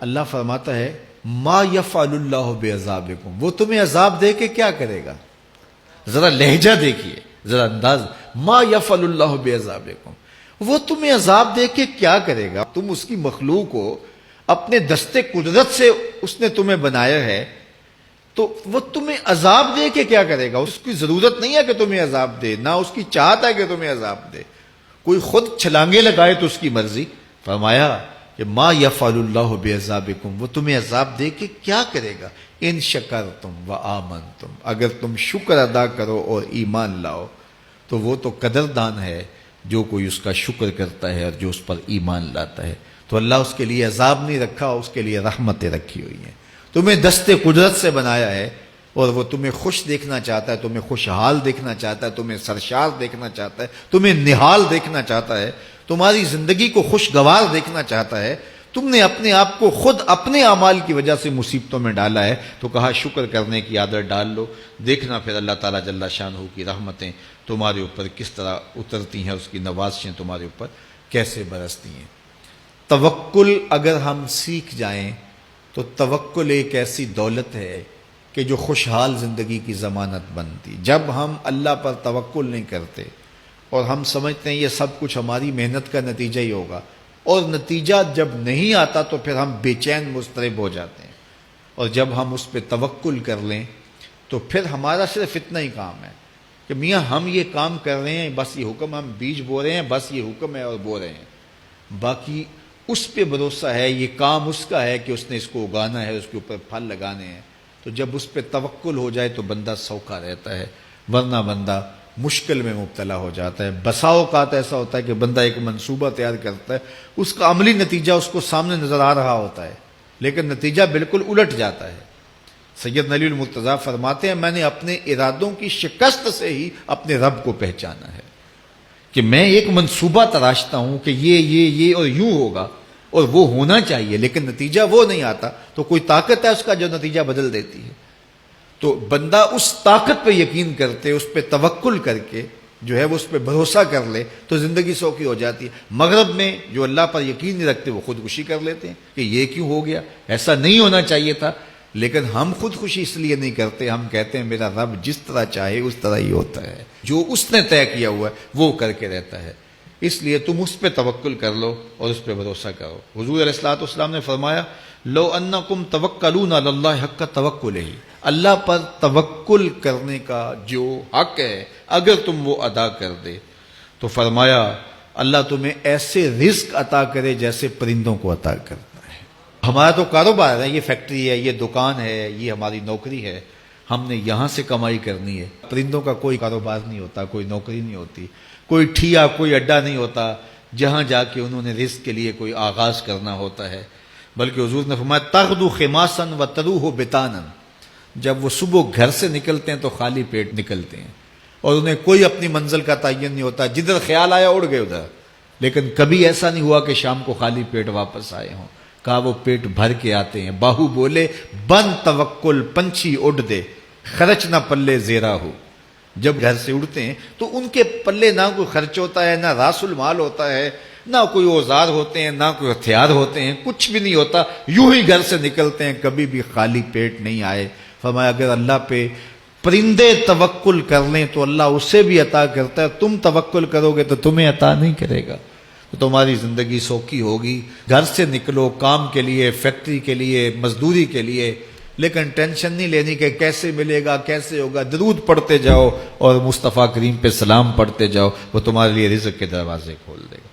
اللہ فرماتا ہے ما یفعل اللہ بعذابکم، وہ تمہیں عذاب دے کے کیا کرے گا؟ ذرا لہجہ دیکھیے، ذرا انداز، ما یفعل اللہ بعذابکم، وہ تمہیں عذاب دے کے کیا کرے گا؟ تم اس کی مخلوق ہو، اپنے دستے قدرت سے اس نے تمہیں بنایا ہے، تو وہ تمہیں عذاب دے کے کیا کرے گا؟ اس کی ضرورت نہیں ہے کہ تمہیں عذاب دے، نہ اس کی چاہت ہے کہ تمہیں عذاب دے، کوئی خود چھلانگے لگائے تو اس کی مرضی۔ فرمایا کہ ما یفعل اللہ بعذابکم، وہ تمہیں عذاب دے کے کیا کرے گا؟ ان شکرتم وآمنتم، اگر تم شکر ادا کرو اور ایمان لاؤ تو وہ تو قدردان ہے جو کوئی اس کا شکر کرتا ہے اور جو اس پر ایمان لاتا ہے۔ تو اللہ اس کے لیے عذاب نہیں رکھا، اس کے لیے رحمتیں رکھی ہوئی ہیں۔ تمہیں دستے قدرت سے بنایا ہے اور وہ تمہیں خوش دیکھنا چاہتا ہے، تمہیں خوشحال دیکھنا چاہتا ہے، تمہیں سرشار دیکھنا چاہتا ہے، تمہیں نہال دیکھنا چاہتا ہے، تمہاری زندگی کو خوشگوار دیکھنا چاہتا ہے۔ تم نے اپنے آپ کو خود اپنے اعمال کی وجہ سے مصیبتوں میں ڈالا ہے، تو کہا شکر کرنے کی عادت ڈال لو، دیکھنا پھر اللہ تعالیٰ جل شانہ کی رحمتیں تمہارے اوپر کس طرح اترتی ہیں، اس کی نوازشیں تمہارے اوپر کیسے برستی ہیں۔ توکل اگر ہم سیکھ جائیں تو توکل ایک ایسی دولت ہے کہ جو خوشحال زندگی کی ضمانت بنتی۔ جب ہم اللہ پر توکل نہیں کرتے اور ہم سمجھتے ہیں یہ سب کچھ ہماری محنت کا نتیجہ ہی ہوگا، اور نتیجہ جب نہیں آتا تو پھر ہم بے چین مضطرب ہو جاتے ہیں، اور جب ہم اس پہ توکل کر لیں تو پھر ہمارا صرف اتنا ہی کام ہے کہ میاں ہم یہ کام کر رہے ہیں، بس یہ حکم، ہم بیج بو رہے ہیں، بس یہ حکم ہے اور بو رہے ہیں، باقی اس پہ بھروسہ ہے، یہ کام اس کا ہے کہ اس نے اس کو اگانا ہے، اس کے اوپر پھل لگانے ہیں۔ تو جب اس پہ توکل ہو جائے تو بندہ سوکھا رہتا ہے، ورنہ بندہ مشکل میں مبتلا ہو جاتا ہے۔ بسا اوقات ایسا ہوتا ہے کہ بندہ ایک منصوبہ تیار کرتا ہے، اس کا عملی نتیجہ اس کو سامنے نظر آ رہا ہوتا ہے، لیکن نتیجہ بالکل الٹ جاتا ہے۔ سید علی المرتضیٰ فرماتے ہیں میں نے اپنے ارادوں کی شکست سے ہی اپنے رب کو پہچانا ہے، کہ میں ایک منصوبہ تراشتا ہوں کہ یہ اور یوں ہوگا اور وہ ہونا چاہیے، لیکن نتیجہ وہ نہیں آتا، تو کوئی طاقت ہے اس کا جو نتیجہ بدل دیتی ہے۔ تو بندہ اس طاقت پہ یقین کرتے، اس پہ توکل کر کے جو ہے وہ اس پہ بھروسہ کر لے تو زندگی سوکھی ہو جاتی ہے۔ مغرب میں جو اللہ پر یقین نہیں رکھتے وہ خودکشی کر لیتے ہیں کہ یہ کیوں ہو گیا، ایسا نہیں ہونا چاہیے تھا، لیکن ہم خودکشی اس لیے نہیں کرتے، ہم کہتے ہیں میرا رب جس طرح چاہے اس طرح ہی ہوتا ہے، جو اس نے طے کیا ہوا ہے وہ کر کے رہتا ہے۔ اس لیے تم اس پہ توکل کر لو اور اس پہ بھروسہ کرو۔ حضور علیہ الصلوۃ والسلام نے فرمایا لو انکم توکلون علی اللہ حق توکلہ، اللہ پر توکل کرنے کا جو حق ہے اگر تم وہ ادا کر دے تو فرمایا اللہ تمہیں ایسے رزق عطا کرے جیسے پرندوں کو عطا کرتا ہے۔ ہمارا تو کاروبار ہے، یہ فیکٹری ہے، یہ دکان ہے، یہ ہماری نوکری ہے، ہم نے یہاں سے کمائی کرنی ہے۔ پرندوں کا کوئی کاروبار نہیں ہوتا، کوئی نوکری نہیں ہوتی، کوئی ٹھیا، کوئی اڈا نہیں ہوتا جہاں جا کے انہوں نے رزق کے لیے کوئی آغاز کرنا ہوتا ہے، بلکہ حضور نے فرمایا تغدو خماسا وتروح بطانا، جب وہ صبح گھر سے نکلتے ہیں تو خالی پیٹ نکلتے ہیں اور انہیں کوئی اپنی منزل کا تعین نہیں ہوتا، جدھر خیال آیا اڑ گئے ادھر، لیکن کبھی ایسا نہیں ہوا کہ شام کو خالی پیٹ واپس آئے ہوں، کہا وہ پیٹ بھر کے آتے ہیں۔ باہو بولے بن توکل پنچھی اڑ دے، خرچ نہ پلے زیرا ہو، جب گھر سے اڑتے ہیں تو ان کے پلے نہ کوئی خرچ ہوتا ہے، نہ راس المال ہوتا ہے، نہ کوئی اوزار ہوتے ہیں، نہ کوئی ہتھیار ہوتے ہیں، کچھ بھی نہیں ہوتا، یوں ہی گھر سے نکلتے ہیں، کبھی بھی خالی پیٹ نہیں آئے۔ فرمایا اگر اللہ پہ پرندے توکل کر لیں تو اللہ اسے بھی عطا کرتا ہے، تم توکل کرو گے تو تمہیں عطا نہیں کرے گا، تو تمہاری زندگی سوکھی ہوگی۔ گھر سے نکلو کام کے لیے، فیکٹری کے لیے، مزدوری کے لیے، لیکن ٹینشن نہیں لینی کہ کیسے ملے گا، کیسے ہوگا، درود پڑھتے جاؤ اور مصطفیٰ کریم پہ سلام پڑھتے جاؤ، وہ تمہارے لیے رزق کے دروازے کھول دے گا۔